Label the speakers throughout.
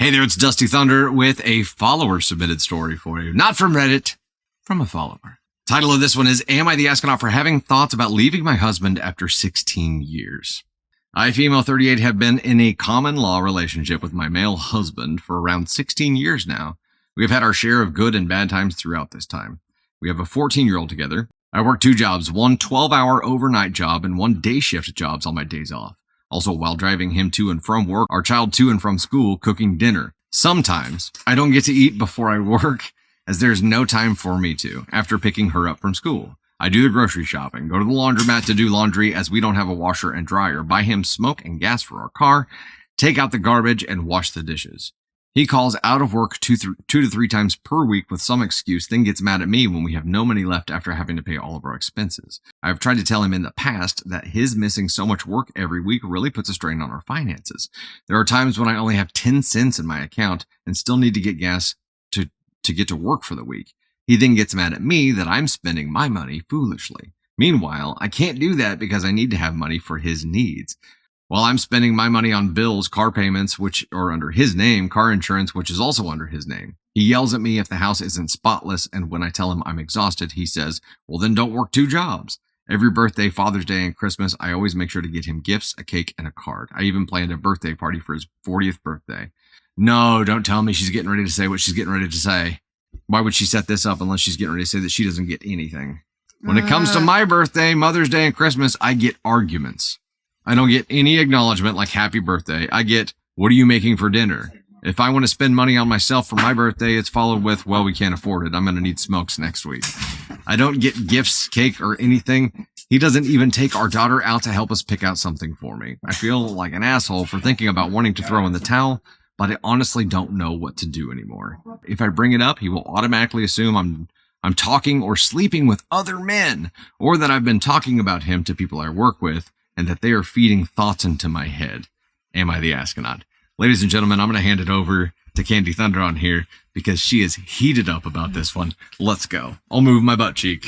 Speaker 1: Hey there, it's Dusty Thunder with a follower-submitted story for you. Not from Reddit, from a follower. Title of this one is, Am I the Astronaut for Having Thoughts About Leaving My Husband After 16 Years? I, female 38, have been in a common law relationship with my male husband for around 16 years now. We have had our share of good and bad times throughout this time. We have a 14-year-old together. I work 2 jobs, one 12-hour overnight job and one day shift jobs on my days off. Also, while driving him to and from work, our child to and from school, cooking dinner. Sometimes I don't get to eat before I work, as there's no time for me to, after picking her up from school. I do the grocery shopping, go to the laundromat to do laundry as we don't have a washer and dryer, buy him smoke and gas for our car, take out the garbage, and wash the dishes. He calls out of work 2 to 3 times per week with some excuse, then gets mad at me when we have no money left after having to pay all of our expenses. I've tried to tell him in the past that his missing so much work every week really puts a strain on our finances. There are times when I only have 10 cents in my account and still need to get gas to get to work for the week. He then gets mad at me that I'm spending my money foolishly. Meanwhile, I can't do that because I need to have money for his needs. While I'm spending my money on bills, car payments, which are under his name, car insurance, which is also under his name. He yells at me if the house isn't spotless, and when I tell him I'm exhausted, he says, well, then don't work 2 jobs. Every birthday, Father's Day, and Christmas, I always make sure to get him gifts, a cake, and a card. I even planned a birthday party for his 40th birthday. No, don't tell me she's getting ready to say what she's getting ready to say. Why would she set this up unless she's getting ready to say that she doesn't get anything? When it comes to my birthday, Mother's Day, and Christmas, I get arguments. I don't get any acknowledgement like happy birthday. I get, what are you making for dinner? If I want to spend money on myself for my birthday, it's followed with, well, we can't afford it. I'm going to need smokes next week. I don't get gifts, cake, or anything. He doesn't even take our daughter out to help us pick out something for me. I feel like an asshole for thinking about wanting to throw in the towel, but I honestly don't know what to do anymore. If I bring it up, he will automatically assume I'm talking or sleeping with other men, or that I've been talking about him to people I work with, and that they are feeding thoughts into my head. Am I the astronaut? Ladies and gentlemen, I'm going to hand it over to Candy Thunder on here because she is heated up about this one. Let's go. I'll move my butt cheek.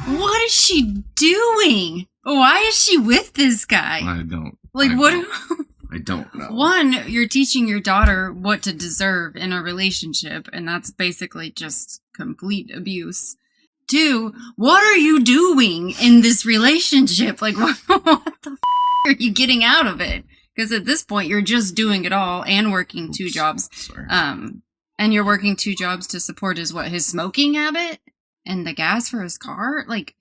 Speaker 2: What is she doing? Why is she with this guy?
Speaker 1: I don't.
Speaker 2: I
Speaker 1: don't know.
Speaker 2: One, you're teaching your daughter what to deserve in a relationship, and that's basically just complete abuse. 2, what are you doing in this relationship? Like, what the are you getting out of it? Because at this point, you're just doing it all and working 2 jobs.
Speaker 1: Sorry.
Speaker 2: And you're working 2 jobs to support his smoking habit and the gas for his car. Like,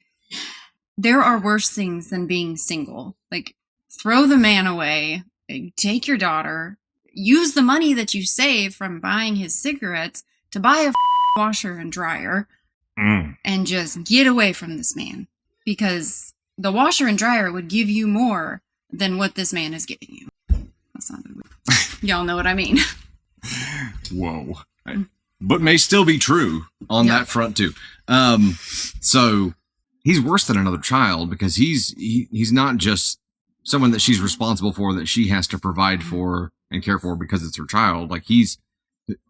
Speaker 2: there are worse things than being single. Like, throw the man away, take your daughter, use the money that you save from buying his cigarettes to buy a washer and dryer. And just get away from this man, because the washer and dryer would give you more than what this man is giving you. That's not good. Y'all know what I mean.
Speaker 1: Whoa. But may still be true on that front too. So he's worse than another child because he's not just someone that she's responsible for, that she has to provide for and care for because it's her child. Like,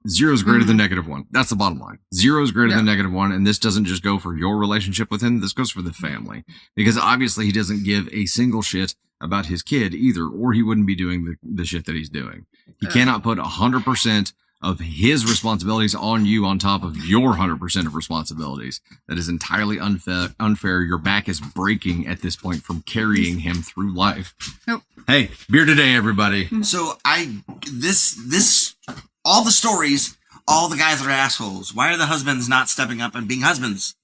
Speaker 1: 0 is greater than -1. That's the bottom line. 0 is greater than -1. And this doesn't just go for your relationship with him. This goes for the family, because obviously he doesn't give a single shit about his kid either, or he wouldn't be doing the shit that he's doing. He cannot put 100% of his responsibilities on you on top of your 100% of responsibilities. That is entirely unfair. Your back is breaking at this point from carrying him through life.
Speaker 2: Nope.
Speaker 1: Hey, beer today, everybody.
Speaker 3: So all the stories, all the guys are assholes. Why are the husbands not stepping up and being husbands?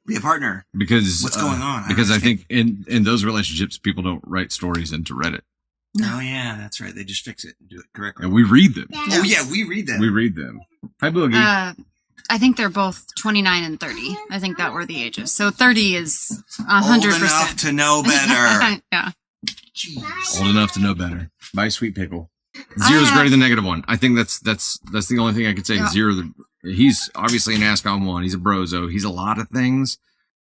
Speaker 3: Be a partner.
Speaker 1: Because
Speaker 3: what's going on?
Speaker 1: Because I think in those relationships, people don't write stories into Reddit.
Speaker 3: Oh yeah, that's right. They just fix it and do it correctly.
Speaker 1: And we read them.
Speaker 3: Oh yeah, we read them.
Speaker 1: We read them. Hi, Boogie.
Speaker 2: I think they're both 29 and 30. I think that were the ages. So 30 is 100%.
Speaker 3: Old enough to know better.
Speaker 2: Yeah.
Speaker 3: Jeez.
Speaker 1: Old enough to know better. Buy sweet pickle. 0 is greater than -1. I think that's the only thing I could say. Yeah. 0. He's obviously an ask on 1. He's a brozo. He's a lot of things,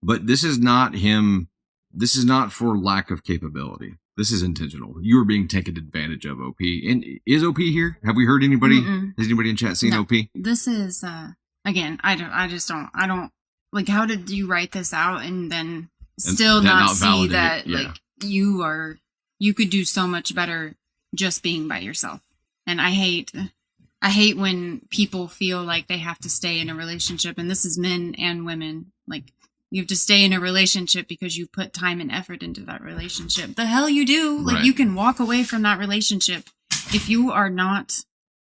Speaker 1: but this is not him. This is not for lack of capability. This is intentional. You are being taken advantage of, OP. And is OP here? Have we heard anybody? Has anybody in chat seen OP?
Speaker 2: This is again. I don't like. How did you write this out and then still not see that like you could do so much better just being by yourself. And I hate when people feel like they have to stay in a relationship, and this is men and women. Like, you have to stay in a relationship because you put time and effort into that relationship. The hell you do. Like,
Speaker 1: Right.
Speaker 2: you can walk away from that relationship. If you are not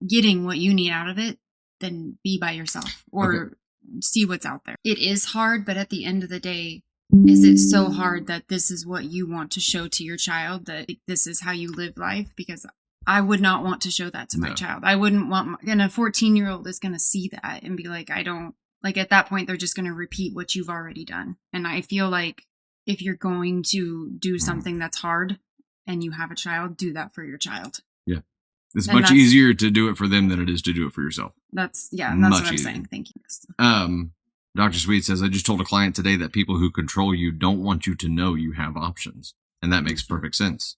Speaker 2: getting what you need out of it, then be by yourself or see what's out there. It is hard, but at the end of the day, is it so hard that this is what you want to show to your child, that this is how you live life? Because I would not want to show that to my child. I wouldn't want, and a 14-year-old is going to see that and be like, at that point, they're just going to repeat what you've already done. And I feel like if you're going to do something that's hard and you have a child, do that for your child.
Speaker 1: Yeah. It's
Speaker 2: And
Speaker 1: much easier to do it for them than it is to do it for yourself.
Speaker 2: That's what
Speaker 1: Much
Speaker 2: I'm
Speaker 1: easier.
Speaker 2: saying. Thank you.
Speaker 1: Dr. Sweet says, I just told a client today that people who control you don't want you to know you have options. And that makes perfect sense.